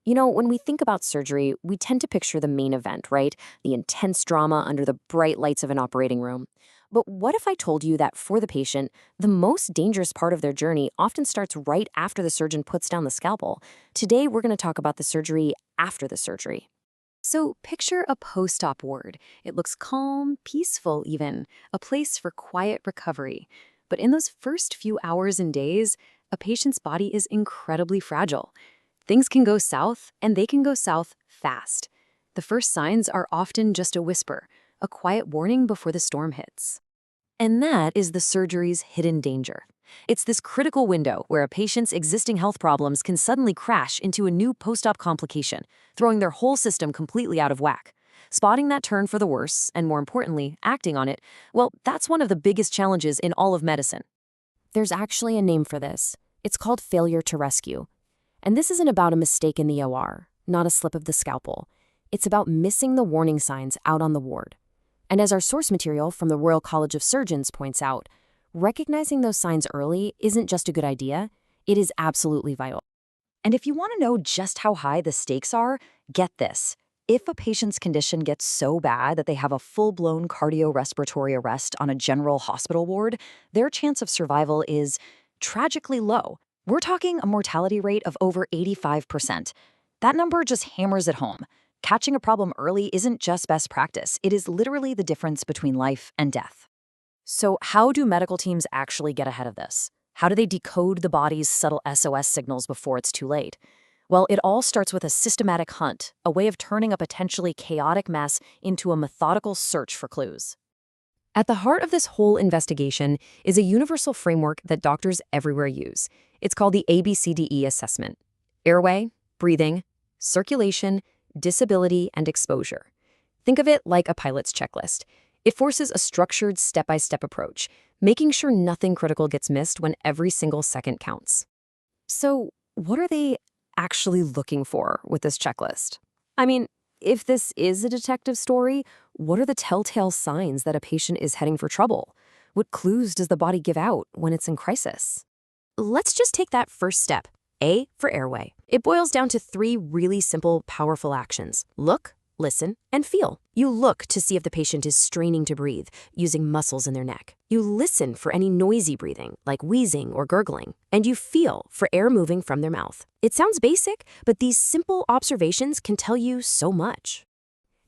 When we think about surgery, we tend to picture the main event, right? The intense drama under the bright lights of an operating room. But what if I told you that for the patient, the most dangerous part of their journey often starts right after the surgeon puts down the scalpel? Today, we're going to talk about the surgery after the surgery. So picture a post-op ward. It looks calm, peaceful even, a place for quiet recovery. But in those first few hours and days, a patient's body is incredibly fragile. Things can go south, and they can go south fast. The first signs are often just a whisper, a quiet warning before the storm hits. And that is the surgery's hidden danger. It's this critical window where a patient's existing health problems can suddenly crash into a new post-op complication, throwing their whole system completely out of whack. Spotting that turn for the worse, and more importantly, acting on it, well, that's one of the biggest challenges in all of medicine. There's actually a name for this. It's called failure to rescue. And this isn't about a mistake in the OR, not a slip of the scalpel. It's about missing the warning signs out on the ward. And as our source material from the Royal College of Surgeons points out, recognizing those signs early isn't just a good idea, it is absolutely vital. And if you want to know just how high the stakes are, get this. If a patient's condition gets so bad that they have a full-blown cardiorespiratory arrest on a general hospital ward, their chance of survival is tragically low. We're talking a mortality rate of over 85%. That number just hammers it home. Catching a problem early isn't just best practice. It is literally the difference between life and death. So how do medical teams actually get ahead of this? How do they decode the body's subtle SOS signals before it's too late? Well, it all starts with a systematic hunt, a way of turning a potentially chaotic mess into a methodical search for clues. At the heart of this whole investigation is a universal framework that doctors everywhere use. It's called the ABCDE assessment: airway, breathing, circulation, disability, and exposure. Think of it like a pilot's checklist. It forces a structured step-by-step approach, making sure nothing critical gets missed when every single second counts. So, what are they actually looking for with this checklist? I mean, if this is a detective story, what are the telltale signs that a patient is heading for trouble? What clues does the body give out when it's in crisis? Let's just take that first step, A for airway. It boils down to three really simple, powerful actions: look, listen, and feel. You look to see if the patient is straining to breathe, using muscles in their neck. You listen for any noisy breathing, like wheezing or gurgling. And you feel for air moving from their mouth. It sounds basic, but these simple observations can tell you so much.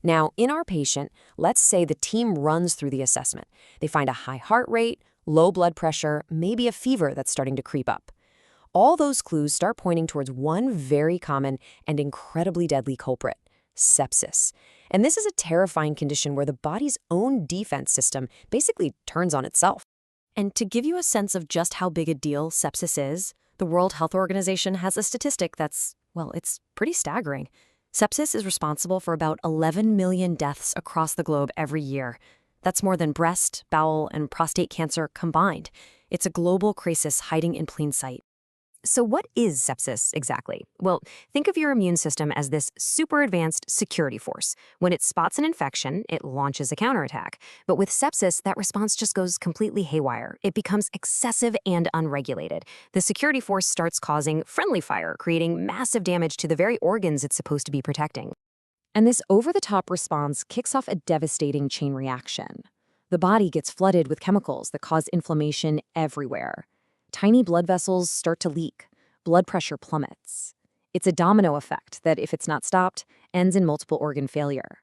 Now, in our patient, let's say the team runs through the assessment. They find a high heart rate, low blood pressure, maybe a fever that's starting to creep up. All those clues start pointing towards one very common and incredibly deadly culprit: sepsis. And this is a terrifying condition where the body's own defense system basically turns on itself. And to give you a sense of just how big a deal sepsis is, the World Health Organization has a statistic that's, well, it's pretty staggering. Sepsis is responsible for about 11 million deaths across the globe every year. That's more than breast, bowel, and prostate cancer combined. It's a global crisis hiding in plain sight. So what is sepsis exactly? Well, think of your immune system as this super advanced security force. When it spots an infection, it launches a counterattack. But with sepsis, that response just goes completely haywire. It becomes excessive and unregulated. The security force starts causing friendly fire, creating massive damage to the very organs it's supposed to be protecting. And this over-the-top response kicks off a devastating chain reaction. The body gets flooded with chemicals that cause inflammation everywhere. Tiny blood vessels start to leak. Blood pressure plummets. It's a domino effect that, if it's not stopped, ends in multiple organ failure.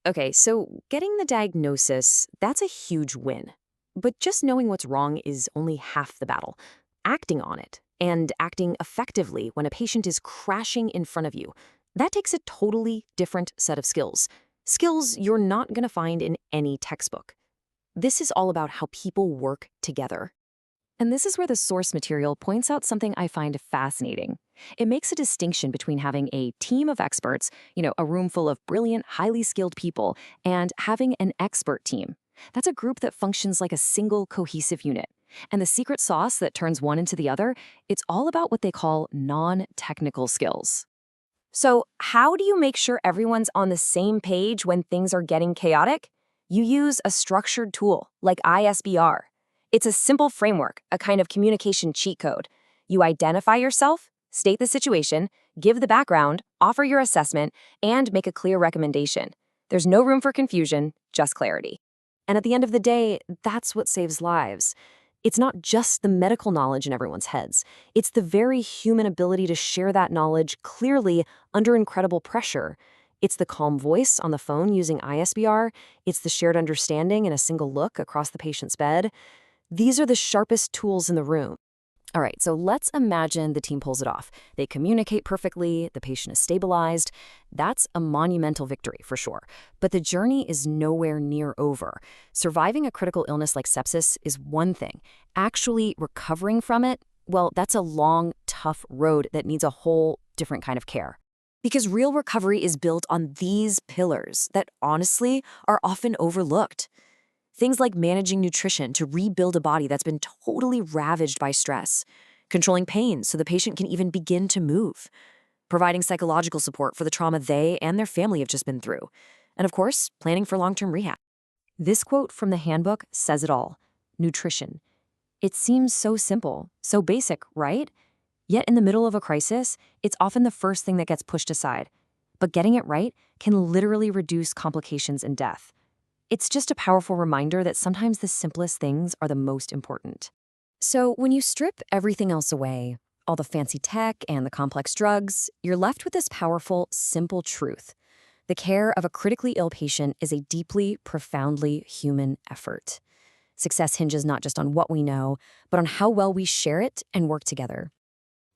Okay, so getting the diagnosis, that's a huge win. But just knowing what's wrong is only half the battle. Acting on it, and acting effectively when a patient is crashing in front of you, that takes a totally different set of skills. Skills you're not going to find in any textbook. This is all about how people work together. And this is where the source material points out something I find fascinating. It makes a distinction between having a team of experts, a room full of brilliant, highly skilled people, and having an expert team. That's a group that functions like a single cohesive unit. And the secret sauce that turns one into the other, it's all about what they call non-technical skills. So how do you make sure everyone's on the same page when things are getting chaotic? You use a structured tool like ISBR. It's a simple framework, a kind of communication cheat code. You identify yourself, State the situation, give the background, offer your assessment, and make a clear recommendation. There's no room for confusion, just clarity. And at the end of the day, that's what saves lives. It's not just the medical knowledge in everyone's heads. It's the very human ability to share that knowledge clearly under incredible pressure. It's the calm voice on the phone using ISBR. It's the shared understanding in a single look across the patient's bed. These are the sharpest tools in the room. All right, so let's imagine the team pulls it off. They communicate perfectly, the patient is stabilized. That's a monumental victory for sure. But the journey is nowhere near over. Surviving a critical illness like sepsis is one thing. Actually recovering from it, well, that's a long, tough road that needs a whole different kind of care. Because real recovery is built on these pillars that honestly are often overlooked. Things like managing nutrition to rebuild a body that's been totally ravaged by stress, controlling pain so the patient can even begin to move, providing psychological support for the trauma they and their family have just been through, and of course, planning for long-term rehab. This quote from the handbook says it all. Nutrition. It seems so simple, so basic, right? Yet in the middle of a crisis, it's often the first thing that gets pushed aside. But getting it right can literally reduce complications and death. It's just a powerful reminder that sometimes the simplest things are the most important. So when you strip everything else away, all the fancy tech and the complex drugs, you're left with this powerful, simple truth. The care of a critically ill patient is a deeply, profoundly human effort. Success hinges not just on what we know, but on how well we share it and work together.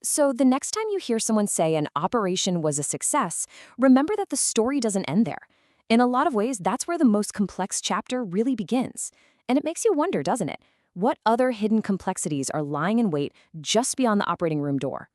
So the next time you hear someone say an operation was a success, remember that the story doesn't end there. In a lot of ways, that's where the most complex chapter really begins. And it makes you wonder, doesn't it? What other hidden complexities are lying in wait just beyond the operating room door?